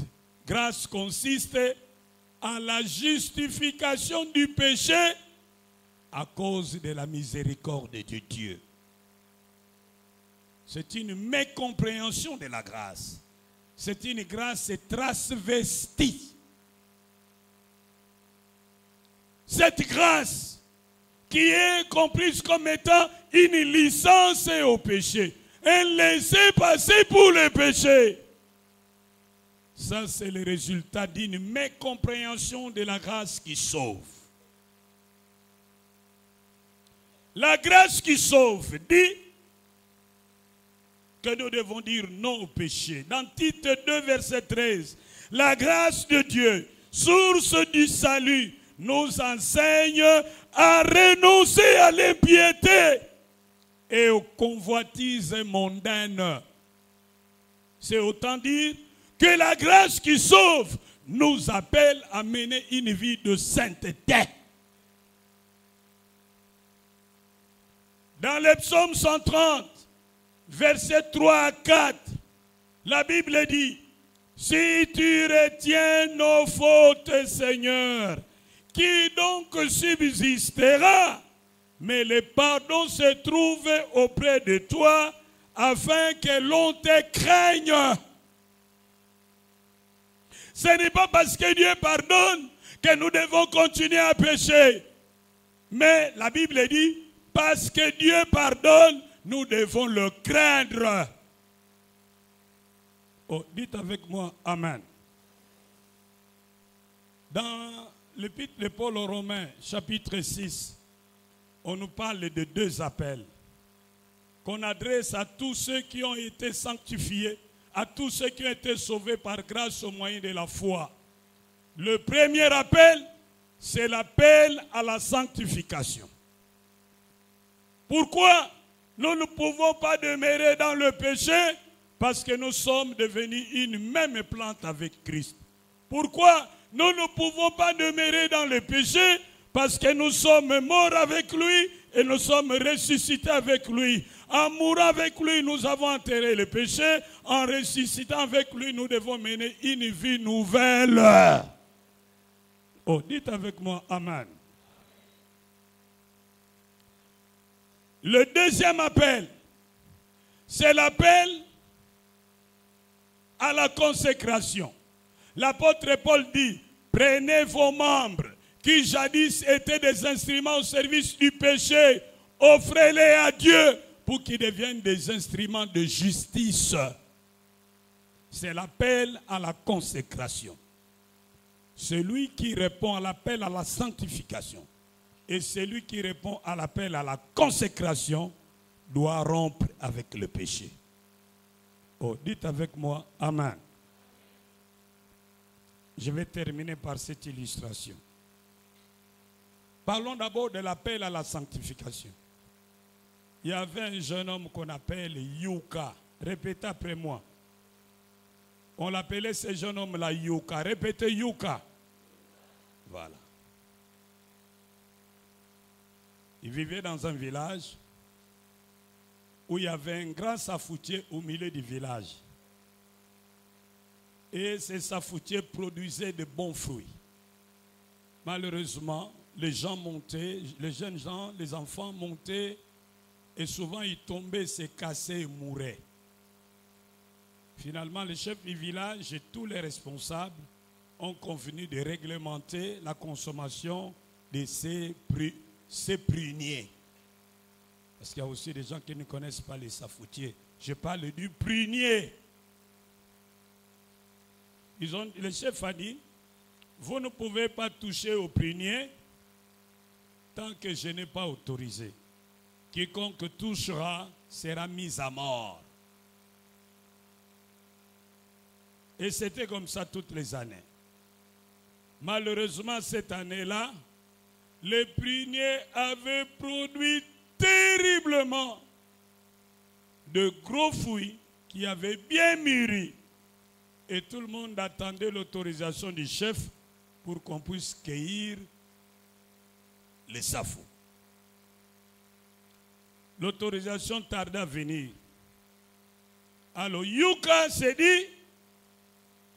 Speaker 1: grâce consiste à la justification du péché à cause de la miséricorde de Dieu. C'est une mécompréhension de la grâce. C'est une grâce transvestie. Cette grâce qui est comprise comme étant une licence au péché, un laissez-passer pour le péché. Ça, c'est le résultat d'une mécompréhension de la grâce qui sauve. La grâce qui sauve dit que nous devons dire non au péché. Dans Tite 2, verset 13, la grâce de Dieu, source du salut, nous enseigne à renoncer à l'impiété et aux convoitises mondaines. C'est autant dire que la grâce qui sauve nous appelle à mener une vie de sainteté. Dans le psaume 130, versets 3 à 4, la Bible dit, « Si tu retiens nos fautes, Seigneur, qui donc subsistera? Mais le pardon se trouve auprès de toi, afin que l'on te craigne. » Ce n'est pas parce que Dieu pardonne que nous devons continuer à pécher. Mais la Bible dit, parce que Dieu pardonne, nous devons le craindre. Oh, dites avec moi, Amen. Dans l'épître de Paul aux Romains, chapitre 6, on nous parle de deux appels qu'on adresse à tous ceux qui ont été sanctifiés, à tous ceux qui ont été sauvés par grâce au moyen de la foi. Le premier appel, c'est l'appel à la sanctification. Pourquoi nous ne pouvons pas demeurer dans le péché? Parce que nous sommes devenus une même plante avec Christ. Pourquoi nous ne pouvons pas demeurer dans le péché? Parce que nous sommes morts avec lui et nous sommes ressuscités avec lui. En mourant avec lui, nous avons enterré le péché. En ressuscitant avec lui, nous devons mener une vie nouvelle. Oh, dites avec moi, Amen. Le deuxième appel, c'est l'appel à la consécration. L'apôtre Paul dit, prenez vos membres qui jadis étaient des instruments au service du péché, offrez-les à Dieu pour qu'ils deviennent des instruments de justice. C'est l'appel à la consécration. Celui qui répond à l'appel à la sanctification et celui qui répond à l'appel à la consécration doit rompre avec le péché. Oh, dites avec moi, Amen. Je vais terminer par cette illustration. Parlons d'abord de l'appel à la sanctification. Il y avait un jeune homme qu'on appelle Yuka. Répétez après moi. On l'appelait ce jeune homme-là Yuka. Répétez Yuka. Voilà. Il vivait dans un village où il y avait un grand safoutier au milieu du village. Et ces safoutiers produisaient de bons fruits. Malheureusement, les gens montaient, les jeunes gens, les enfants montaient, et souvent ils tombaient, se cassaient et mouraient. Finalement, le chef du village et tous les responsables ont convenu de réglementer la consommation de ces pruniers. Parce qu'il y a aussi des gens qui ne connaissent pas les safoutiers. Je parle du prunier. Le chef a dit, vous ne pouvez pas toucher au prunier tant que je n'ai pas autorisé. Quiconque touchera sera mis à mort. Et c'était comme ça toutes les années. Malheureusement, cette année-là, le prunier avait produit terriblement de gros fruits qui avaient bien mûri. Et tout le monde attendait l'autorisation du chef pour qu'on puisse cueillir les safous. L'autorisation tarda à venir. Alors Yuka s'est dit,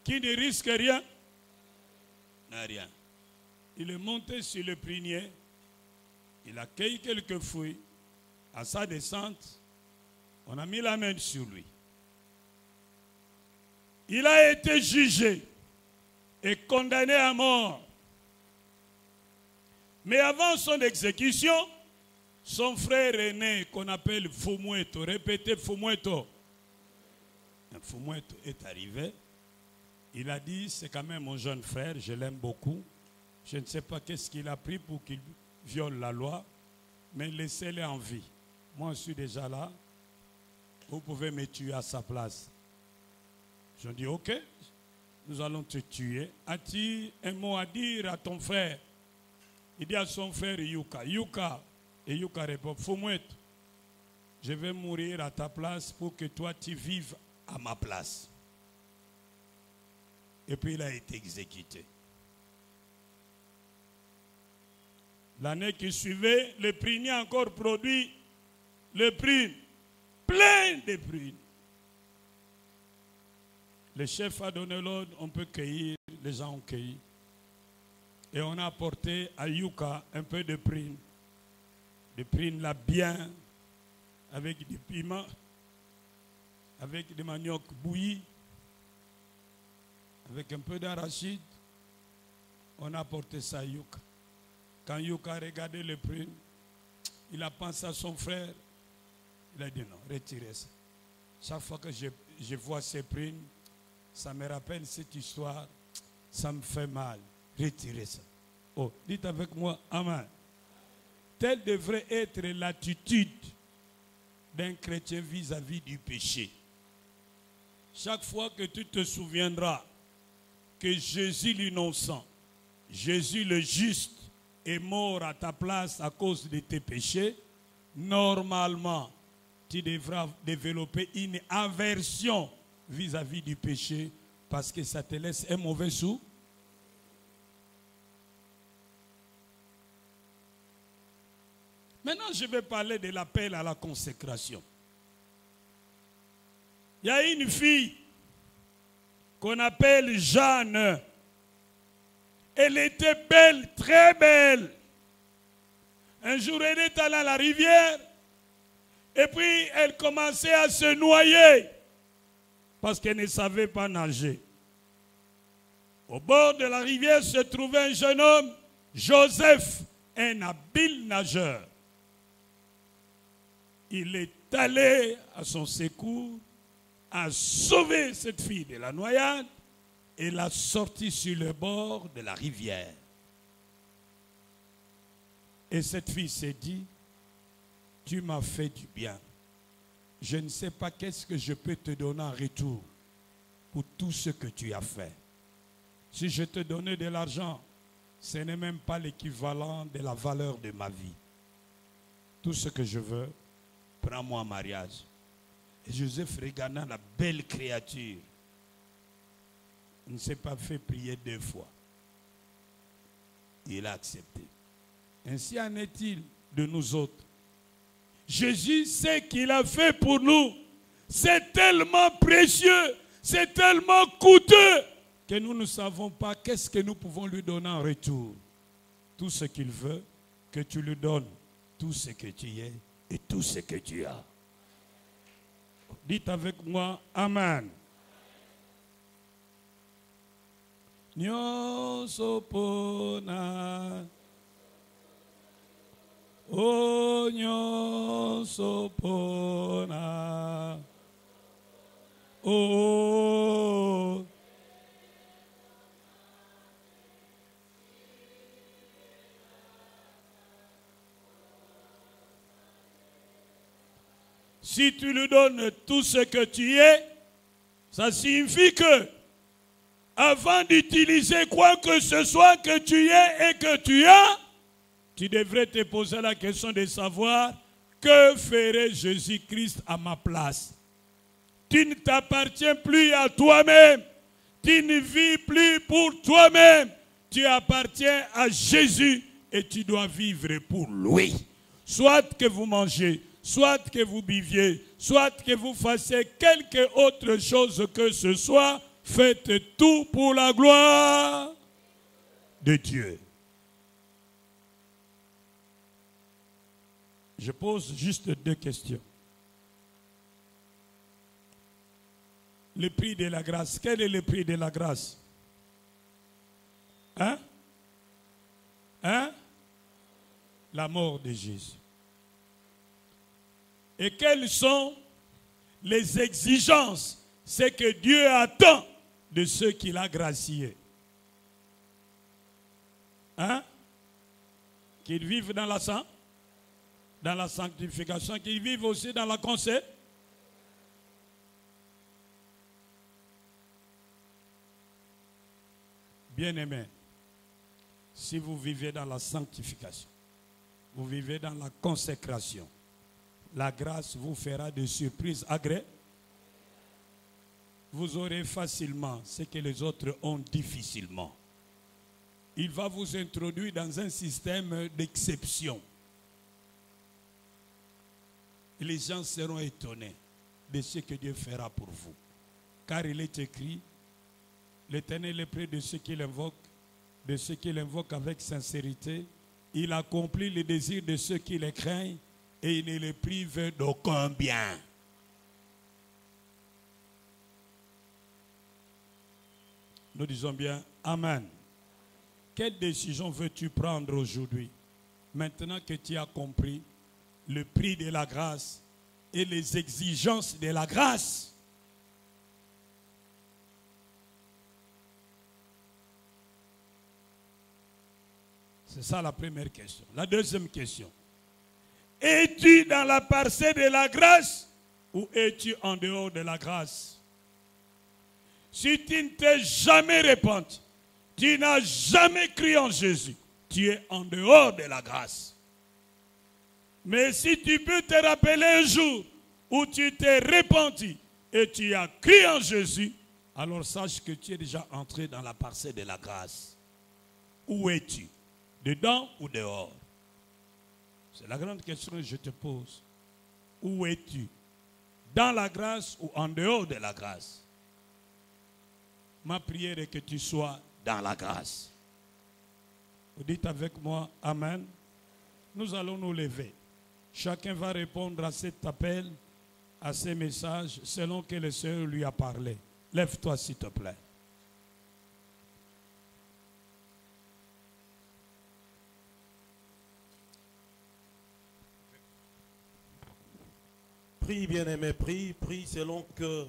Speaker 1: qui ne risque rien, n'a rien. Il est monté sur le prunier, il a cueilli quelques fruits. À sa descente, on a mis la main sur lui. Il a été jugé et condamné à mort. Mais avant son exécution, son frère aîné, qu'on appelle Fumweto, répétez Fumweto. Fumweto est arrivé. Il a dit, c'est quand même mon jeune frère, je l'aime beaucoup. Je ne sais pas qu'est-ce qu'il a pris pour qu'il viole la loi, mais laissez-le en vie. Moi, je suis déjà là. Vous pouvez me tuer à sa place. Je dis, ok, nous allons te tuer. As-tu un mot à dire à ton frère? Il dit à son frère Yuka. Yuka. Et Yuka répond, Fumweto, je vais mourir à ta place pour que toi tu vives à ma place. Et puis il a été exécuté. L'année qui suivait, le prunier a encore produit le prune, plein de prunes. Le chef a donné l'ordre, on peut cueillir, les gens ont cueilli. Et on a apporté à Yuka un peu de prunes. Des prunes là bien, avec du piment, avec des manioc bouillis, avec un peu d'arachide. On a apporté ça à Yuka. Quand Yuka a regardé les prunes, il a pensé à son frère. Il a dit non, retirez ça. Chaque fois que je vois ces prunes, ça me rappelle cette histoire, ça me fait mal. Retirez ça. Oh, dites avec moi, amen. Telle devrait être l'attitude d'un chrétien vis-à-vis du péché. Chaque fois que tu te souviendras que Jésus l'innocent, Jésus le juste, est mort à ta place à cause de tes péchés, normalement, tu devras développer une aversion vis-à-vis du péché parce que ça te laisse un mauvais sou. Maintenant, je vais parler de l'appel à la consécration. Il y a une fille qu'on appelle Jeanne. Elle était belle, très belle. Un jour, elle est allée à la rivière et puis elle commençait à se noyer parce qu'elle ne savait pas nager. Au bord de la rivière se trouvait un jeune homme, Joseph, un habile nageur. Il est allé à son secours, a sauvé cette fille de la noyade et l'a sortie sur le bord de la rivière. Et cette fille s'est dit, tu m'as fait du bien. Je ne sais pas qu'est-ce que je peux te donner en retour pour tout ce que tu as fait. Si je te donnais de l'argent, ce n'est même pas l'équivalent de la valeur de ma vie. Tout ce que je veux, prends-moi en mariage. Et Joseph, regardant la belle créature, ne s'est pas fait prier 2 fois. il a accepté. Ainsi en est-il de nous autres. Jésus sait qu'il a fait pour nous. C'est tellement précieux, c'est tellement coûteux que nous ne savons pas qu'est-ce que nous pouvons lui donner en retour. Tout ce qu'il veut, que tu lui donnes, tout ce que tu es et tout ce que tu as. Dites avec moi, Amen. Nyonso pona, oh nyonso pona, oh. Si tu lui donnes tout ce que tu es, ça signifie que avant d'utiliser quoi que ce soit que tu es et que tu as, tu devrais te poser la question de savoir que ferait Jésus-Christ à ma place. Tu ne t'appartiens plus à toi-même. Tu ne vis plus pour toi-même. Tu appartiens à Jésus et tu dois vivre pour lui. Soit que vous mangez, soit que vous buviez, soit que vous fassiez quelque autre chose que ce soit, faites tout pour la gloire de Dieu. Je pose juste 2 questions. Le prix de la grâce. Quel est le prix de la grâce? Hein? Hein? La mort de Jésus. Et quelles sont les exigences? C'est que Dieu attend de ceux qu'il a graciés. Hein? Qu'ils vivent dans la sanctification, qu'ils vivent aussi dans la consécration. Bien-aimés, si vous vivez dans la sanctification, vous vivez dans la consécration, la grâce vous fera des surprises agréables. Vous aurez facilement ce que les autres ont difficilement. Il va vous introduire dans un système d'exception. Et les gens seront étonnés de ce que Dieu fera pour vous. Car il est écrit, l'Éternel est près de ceux qui l'invoquent avec sincérité. Il accomplit les désirs de ceux qui les craignent et il ne les prive d'aucun bien. Nous disons bien Amen. Quelle décision veux-tu prendre aujourd'hui? Maintenant que tu as compris le prix de la grâce et les exigences de la grâce. C'est ça la première question. La deuxième question. Es-tu dans la parcelle de la grâce ou es-tu en dehors de la grâce? Si tu ne t'es jamais repenti, tu n'as jamais cru en Jésus, tu es en dehors de la grâce. Mais si tu peux te rappeler un jour où tu t'es repenti et tu as cru en Jésus, alors sache que tu es déjà entré dans la parcelle de la grâce. Où es-tu? Dedans ou dehors? C'est la grande question que je te pose. Où es-tu? Dans la grâce ou en dehors de la grâce? Ma prière est que tu sois dans la grâce. Vous dites avec moi, Amen. Nous allons nous lever. Chacun va répondre à cet appel, à ces messages, selon que le Seigneur lui a parlé. Lève-toi s'il te plaît.
Speaker 4: Prie, bien-aimé, prie selon que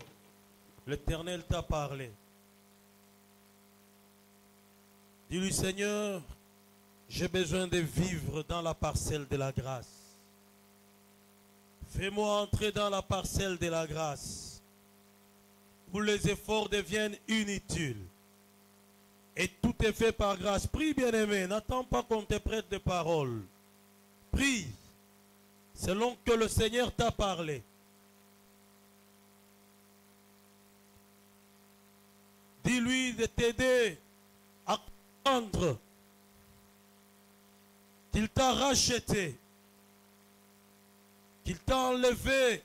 Speaker 4: l'Éternel t'a parlé. Dis-lui, Seigneur, j'ai besoin de vivre dans la parcelle de la grâce. Fais-moi entrer dans la parcelle de la grâce, où les efforts deviennent inutiles. Et tout est fait par grâce. Prie, bien-aimé, n'attends pas qu'on te prête des paroles. Prie, selon que le Seigneur t'a parlé. Dis-lui de t'aider à comprendre qu'il t'a racheté, qu'il t'a enlevé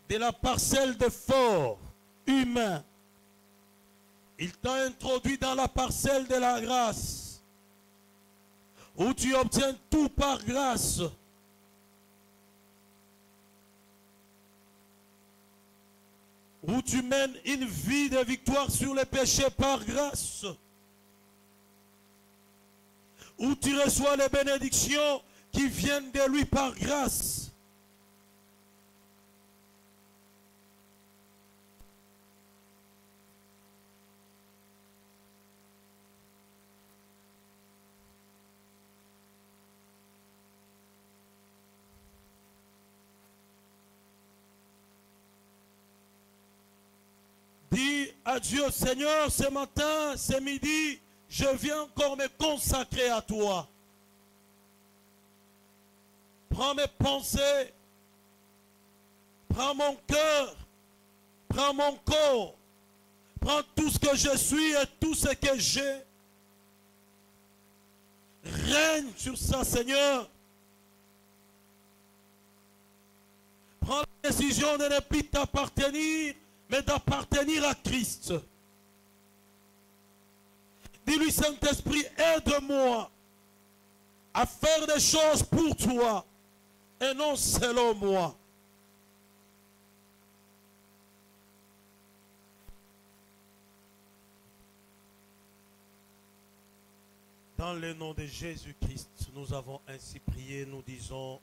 Speaker 4: de la parcelle de fort humain. Il t'a introduit dans la parcelle de la grâce, où tu obtiens tout par grâce. Où tu mènes une vie de victoire sur les péchés par grâce. Où tu reçois les bénédictions qui viennent de lui par grâce. Dis à Dieu, Seigneur, ce matin, ce midi, je viens encore me consacrer à toi. Prends mes pensées, prends mon cœur, prends mon corps, prends tout ce que je suis et tout ce que j'ai. Règne sur ça, Seigneur. Prends la décision de ne plus t'appartenir, mais d'appartenir à Christ. Dis-lui, Saint-Esprit, aide-moi à faire des choses pour toi et non selon moi. Dans le nom de Jésus-Christ, nous avons ainsi prié, nous disons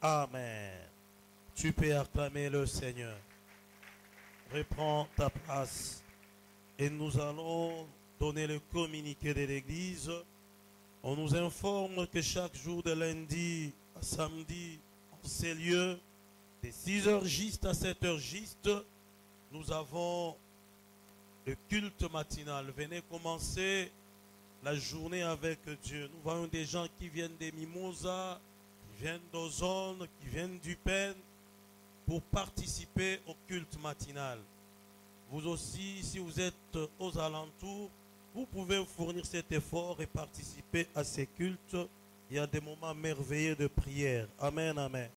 Speaker 4: Amen. Tu peux acclamer le Seigneur. Reprends ta place et nous allons donner le communiqué de l'Église. On nous informe que chaque jour de lundi à samedi, en ces lieux, de 6h juste à 7h juste, nous avons le culte matinal. Venez commencer la journée avec Dieu. Nous voyons des gens qui viennent des Mimosas, qui viennent d'Ozone, qui viennent du Pen, pour participer au culte matinal. Vous aussi, si vous êtes aux alentours, vous pouvez fournir cet effort et participer à ces cultes. Il y a des moments merveilleux de prière. Amen, amen.